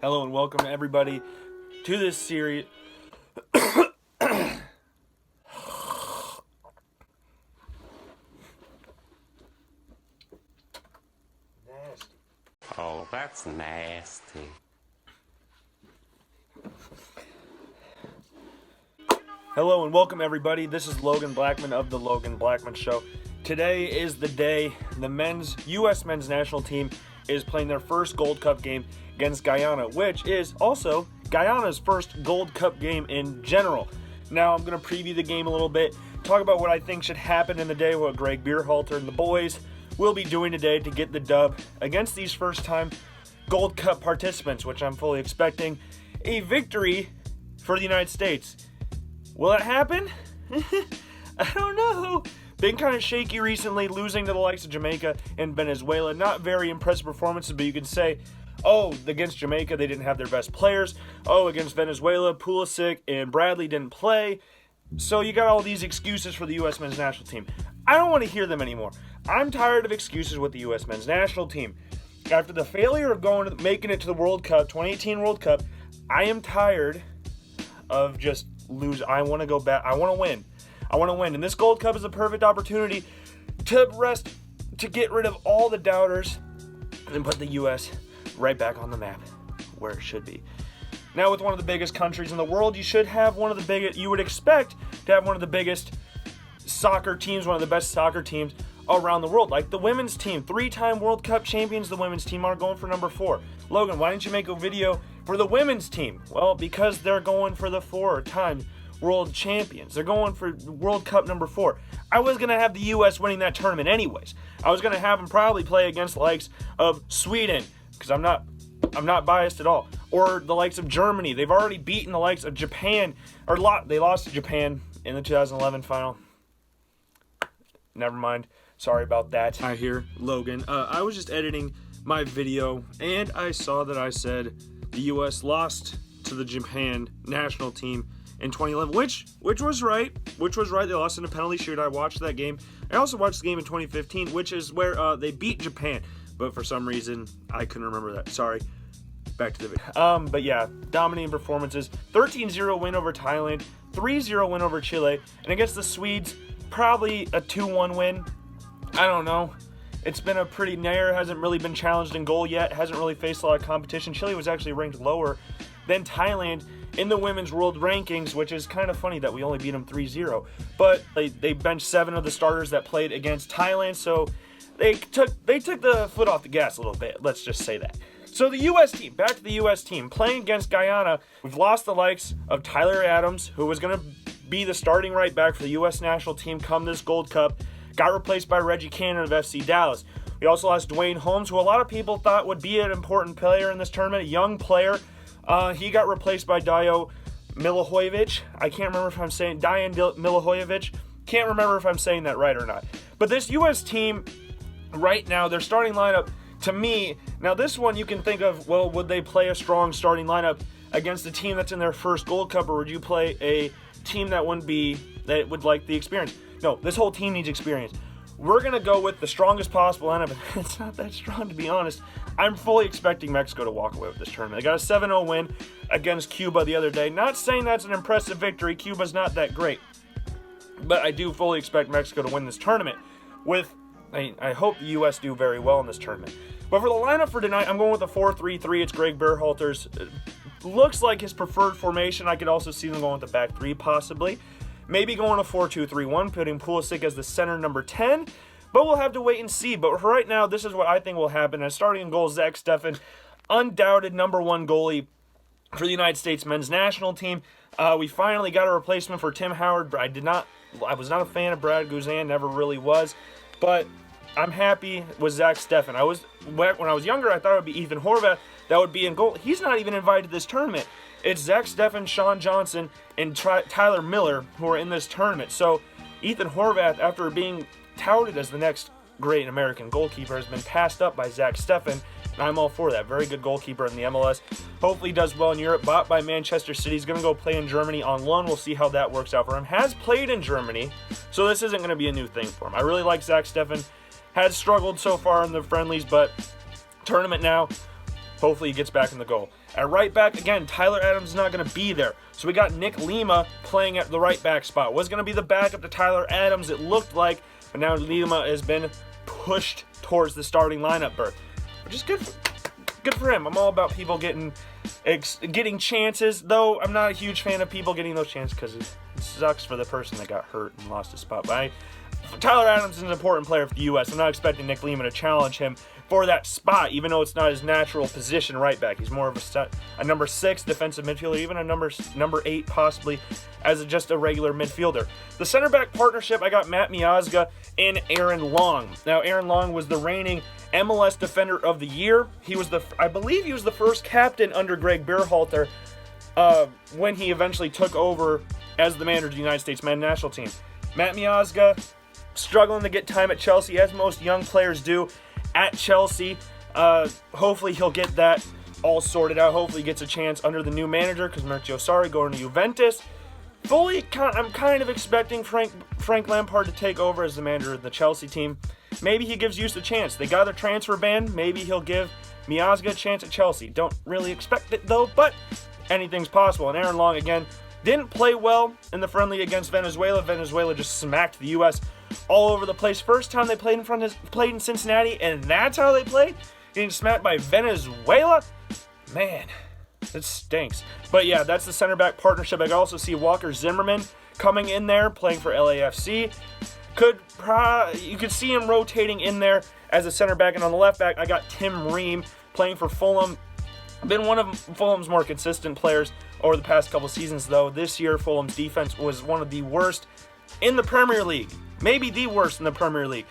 Hello and welcome everybody to this series. Nasty. Oh, that's nasty. Hello and welcome everybody. This is Logan Blackman of the Logan Blackman Show. Today is the day the U.S. men's national team is playing their first Gold Cup game against Guyana, which is also Guyana's first Gold Cup game in general. Now I'm going to preview the game a little bit, talk about what I think should happen in the day, what Greg Beerhalter and the boys will be doing today to get the dub against these first-time Gold Cup participants, which I'm fully expecting a victory for the United States. Will it happen? I don't know. Been kind of shaky recently, losing to the likes of Jamaica and Venezuela. Not very impressive performances, but you could say, oh, against Jamaica, they didn't have their best players. Oh, against Venezuela, Pulisic and Bradley didn't play. So you got all these excuses for the U.S. men's national team. I don't want to hear them anymore. I'm tired of excuses with the U.S. men's national team. After the failure of making it to the World Cup, 2018 World Cup, I am tired of just lose. I want to go back. I want to win. I want to win. And this Gold Cup is a perfect opportunity to get rid of all the doubters and put the U.S. right back on the map where it should be. Now, with one of the biggest countries in the world, you would expect to have one of the biggest soccer teams, one of the best soccer teams around the world. Like the women's team, 3-time World Cup champions, the women's team are going for number 4. Logan, why didn't you make a video for the women's team? Well, because they're going for the 4-time world champions. They're going for World Cup number 4. I was going to have the U.S. winning that tournament anyways. I was going to have them probably play against the likes of Sweden, because I'm not biased at all, or the likes of Germany. They've already beaten the likes of Japan, they lost to Japan in the 2011 final. Never mind. Sorry about that. I hear Logan. I was just editing my video, and I saw that I said the U.S. lost to the Japan national team in 2011, which was right. They lost in a penalty shoot. I watched that game. I also watched the game in 2015, which is where they beat Japan. But for some reason, I couldn't remember that. Sorry. Back to the video. But yeah, dominating performances. 13-0 win over Thailand. 3-0 win over Chile. And against the Swedes, probably a 2-1 win. I don't know. It's been a pretty Nair hasn't really been challenged in goal yet. Hasn't really faced a lot of competition. Chile was actually ranked lower than Thailand in the women's world rankings, which is kind of funny that we only beat them 3-0. But they benched 7 of the starters that played against Thailand, so they took the foot off the gas a little bit. Let's just say that. So the U.S. team, back to the U.S. team, playing against Guyana. We've lost the likes of Tyler Adams, who was going to be the starting right back for the U.S. national team come this Gold Cup. Got replaced by Reggie Cannon of FC Dallas. We also lost Dwayne Holmes, who a lot of people thought would be an important player in this tournament, a young player. He got replaced by Dayan Milivojevic. I can't remember if I'm saying Dayan Milivojevic. Can't remember if I'm saying that right or not. But this U.S. team, right now, their starting lineup, to me, now this one you can think of, well, would they play a strong starting lineup against a team that's in their first Gold Cup, or would you play a team that would like the experience? No, this whole team needs experience. We're going to go with the strongest possible lineup. It's not that strong, to be honest. I'm fully expecting Mexico to walk away with this tournament. They got a 7-0 win against Cuba the other day. Not saying that's an impressive victory. Cuba's not that great. But I do fully expect Mexico to win this tournament. I hope the U.S. do very well in this tournament. But for the lineup for tonight, I'm going with a 4-3-3. It's Greg Beerhalter's. Looks like his preferred formation. I could also see them going with the back 3 possibly. Maybe going a 4-2-3-1, putting Pulisic as the center number 10. But we'll have to wait and see. But for right now, this is what I think will happen. As starting in goal, Zach Steffen, undoubted number 1 goalie for the United States men's national team. We finally got a replacement for Tim Howard. I was not a fan of Brad Guzan, never really was. But I'm happy with Zach Steffen. When I was younger, I thought it would be Ethan Horvath that would be in goal. He's not even invited to this tournament. It's Zach Steffen, Sean Johnson, and Tyler Miller who are in this tournament. So Ethan Horvath, after being touted as the next great American goalkeeper, has been passed up by Zach Steffen, and I'm all for that. Very good goalkeeper in the MLS. Hopefully does well in Europe. Bought by Manchester City. He's going to go play in Germany on loan. We'll see how that works out for him. Has played in Germany, so this isn't going to be a new thing for him. I really like Zach Steffen. Has struggled so far in the friendlies, but tournament now, hopefully he gets back in the goal. At right back, again, Tyler Adams is not going to be there. So we got Nick Lima playing at the right back spot. Was going to be the backup to Tyler Adams, it looked like, but now Lima has been pushed towards the starting lineup berth, which is good for him. I'm all about people getting chances, though I'm not a huge fan of people getting those chances because it sucks for the person that got hurt and lost his spot. But Tyler Adams is an important player for the U.S. I'm not expecting Nick Lima to challenge him for that spot, even though it's not his natural position right back. He's more of a number 6 defensive midfielder, even a number 8 possibly as just a regular midfielder. The center back partnership, I got Matt Miazga and Aaron Long. Now, Aaron Long was the reigning MLS Defender of the Year. I believe he was the first captain under Greg Berhalter when he eventually took over as the manager of the United States men's national team. Matt Miazga struggling to get time at Chelsea, as most young players do at Chelsea. Hopefully he'll get that all sorted out. Hopefully he gets a chance under the new manager, because Maurizio Sarri going to Juventus. I'm kind of expecting Frank Lampard to take over as the manager of the Chelsea team. Maybe he gives Juice a chance. They got their transfer ban. Maybe he'll give Miazga a chance at Chelsea. Don't really expect it though, but anything's possible. And Aaron Long, again, didn't play well in the friendly against Venezuela. Venezuela just smacked the U.S. all over the place. First time they played in Cincinnati, and that's how they played? Getting smacked by Venezuela? Man, it stinks. But yeah, that's the center back partnership. I can also see Walker Zimmerman coming in there, playing for LAFC. You could see him rotating in there as a center back. And on the left back, I got Tim Ream playing for Fulham. Been one of Fulham's more consistent players over the past couple seasons, though. This year, Fulham's defense was one of the worst in the Premier League. Maybe the worst in the Premier League.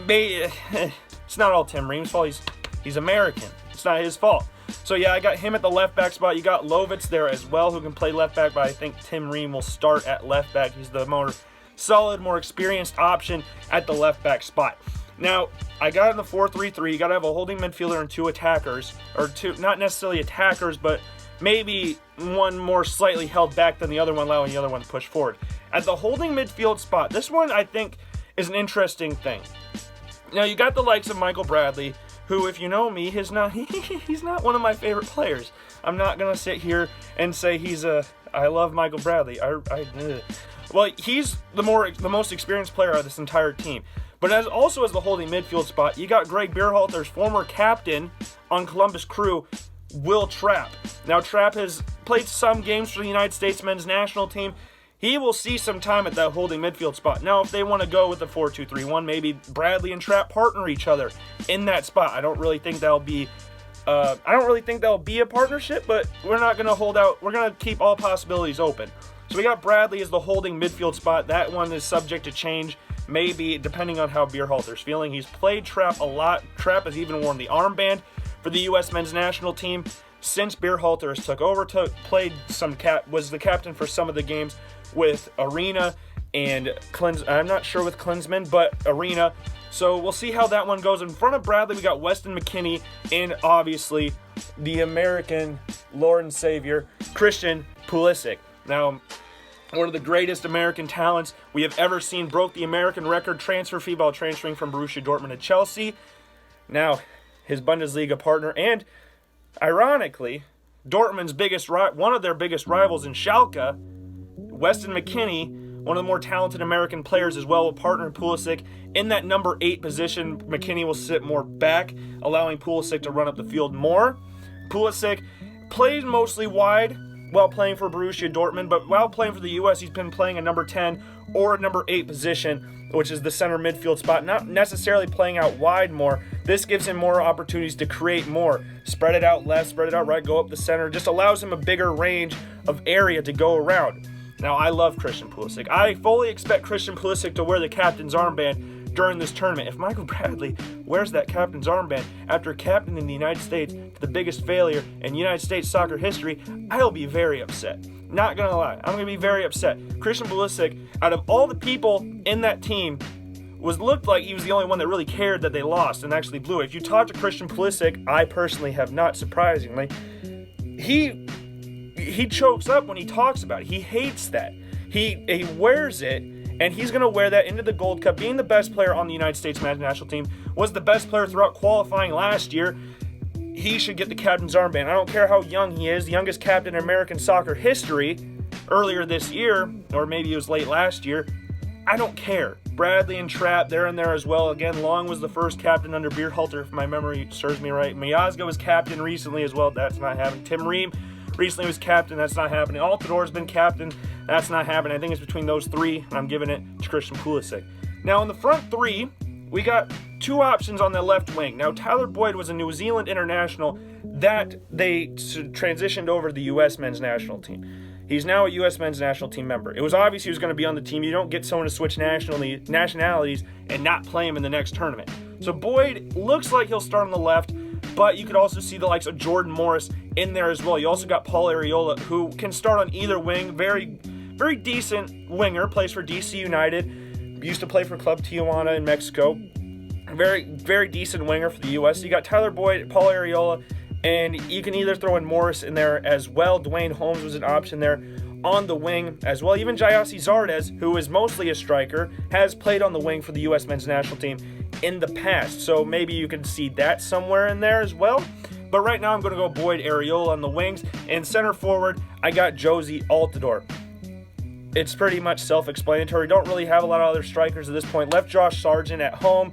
It's not all Tim Ream's fault. He's American. It's not his fault. So yeah, I got him at the left back spot. You got Lovitz there as well, who can play left back, but I think Tim Ream will start at left back. He's the more solid, more experienced option at the left back spot. Now, I got in the 4-3-3. You got to have a holding midfielder and 2 attackers, or 2, not necessarily attackers, but maybe one more slightly held back than the other one, allowing the other one to push forward. At the holding midfield spot, this one I think is an interesting thing. Now, you got the likes of Michael Bradley, who, if you know me, he's not one of my favorite players. I'm not going to sit here and say I love Michael Bradley. Well, he's the most experienced player of this entire team. But also as the holding midfield spot, you got Greg Berhalter's former captain on Columbus Crew, Will Trapp. Now, Trapp has played some games for the United States men's national team. He will see some time at that holding midfield spot. Now, if they want to go with the 4-2-3-1, maybe Bradley and Trapp partner each other in that spot. I don't really think that'll be a partnership, but we're not going to hold out. We're going to keep all possibilities open. So we got Bradley as the holding midfield spot. That one is subject to change, maybe depending on how Berhalter's feeling. He's played Trapp a lot. Trapp has even worn the armband for the U.S. men's national team since Berhalter has took over. Was the captain for some of the games with Arena and I'm not sure with Klinsmann, but Arena. So we'll see how that one goes. In front of Bradley, we got Weston McKennie and obviously the American Lord and Savior, Christian Pulisic. Now, one of the greatest American talents we have ever seen, broke the American record transfer fee while transferring from Borussia Dortmund to Chelsea. Now, his Bundesliga partner and, ironically, Dortmund's one of their biggest rivals in Schalke, Weston McKennie, one of the more talented American players as well, will partner in Pulisic in that number 8 position. McKennie will sit more back, allowing Pulisic to run up the field more. Pulisic plays mostly wide while playing for Borussia Dortmund, but while playing for the U.S., he's been playing a number 10 or a number 8 position, which is the center midfield spot, not necessarily playing out wide more. This gives him more opportunities to create more. Spread it out left, spread it out right, go up the center. Just allows him a bigger range of area to go around. Now, I love Christian Pulisic. I fully expect Christian Pulisic to wear the captain's armband during this tournament. If Michael Bradley wears that captain's armband after captaining the United States to the biggest failure in United States soccer history, I'll be very upset. Not gonna lie, I'm gonna be very upset. Christian Pulisic, out of all the people in that team, looked like he was the only one that really cared that they lost and actually blew it. If you talk to Christian Pulisic, I personally have not, surprisingly, he chokes up when he talks about it. He hates that. He wears it, and he's going to wear that into the Gold Cup. Being the best player on the United States men's national team, was the best player throughout qualifying last year. he should get the captain's armband. I don't care how young he is, the youngest captain in American soccer history earlier this year, or maybe it was late last year. I don't care. Bradley and Trapp, they're in there as well. Again, Long was the first captain under Beerhalter, if my memory serves me right. Miazga was captain recently as well. That's not happening. Tim Ream recently was captain. That's not happening. Altidor's been captain. That's not happening. I think it's between those three, and I'm giving it to Christian Pulisic. Now, in the front three, we got two options on the left wing. Now, Tyler Boyd was a New Zealand international that they transitioned over to the U.S. men's national team. He's now a U.S. men's national team member. It was obvious he was going to be on the team. You don't get someone to switch nationalities and not play him in the next tournament. So Boyd looks like he'll start on the left, but you could also see the likes of Jordan Morris in there as well. You also got Paul Arriola, who can start on either wing. Very, very decent winger, plays for DC United. Used to play for Club Tijuana in Mexico. Very, very decent winger for the U.S. You got Tyler Boyd, Paul Arriola, and you can either throw in Morris in there as well. Dwayne Holmes was an option there on the wing as well. Even Jayasi Zardes, who is mostly a striker, has played on the wing for the U.S. men's national team in the past. So maybe you can see that somewhere in there as well. But right now I'm going to go Boyd, Arriola on the wings. And center forward, I got Josie Altidore. It's pretty much self-explanatory. Don't really have a lot of other strikers at this point. Left Josh Sargent at home.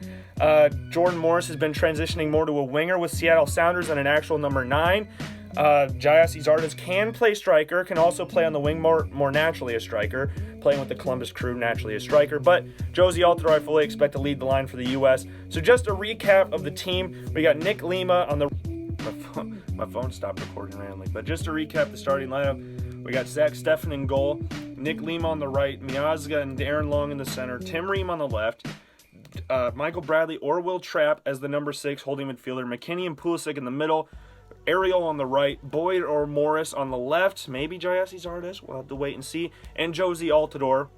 Jordan Morris has been transitioning more to a winger with Seattle Sounders and an actual number 9. Jayasi Zardes can play striker, can also play on the wing more naturally a striker, playing with the Columbus Crew naturally a striker. But Josie Altidore I fully expect to lead the line for the U.S. So just a recap of the team. We got Nick Lima on the... My phone stopped recording randomly. But just to recap the starting lineup, we got Zach Steffen in goal, Nick Lima on the right, Miazga and Darren Long in the center, Tim Ream on the left, Michael Bradley or Will Trapp as the number 6 holding midfielder, McKinney and Pulisic in the middle, Ariel on the right, Boyd or Morris on the left, maybe Jayasi Zardes, we'll have to wait and see, and Josie Altidore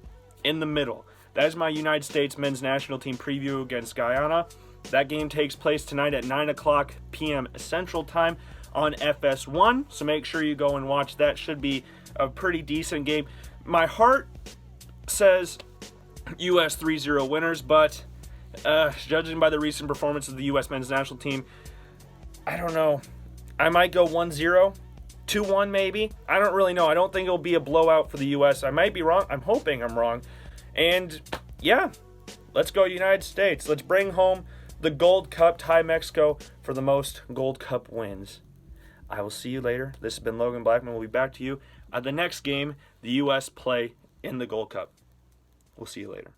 in the middle. That is my United States men's national team preview against Guyana. That game takes place tonight at 9 o'clock p.m. Central Time on FS1, so make sure you go and watch that. Should be a pretty decent game. My heart says U.S. 3-0 winners, but judging by the recent performance of the U.S. men's national team, I don't know. I might go 1-0, 2-1 maybe. I don't really know. I don't think it'll be a blowout for the U.S. I might be wrong. I'm hoping I'm wrong. And, yeah, let's go United States. Let's bring home the Gold Cup, tie Mexico for the most Gold Cup wins. I will see you later. This has been Logan Blackman. We'll be back to you at the next game the U.S. play in the Gold Cup. We'll see you later.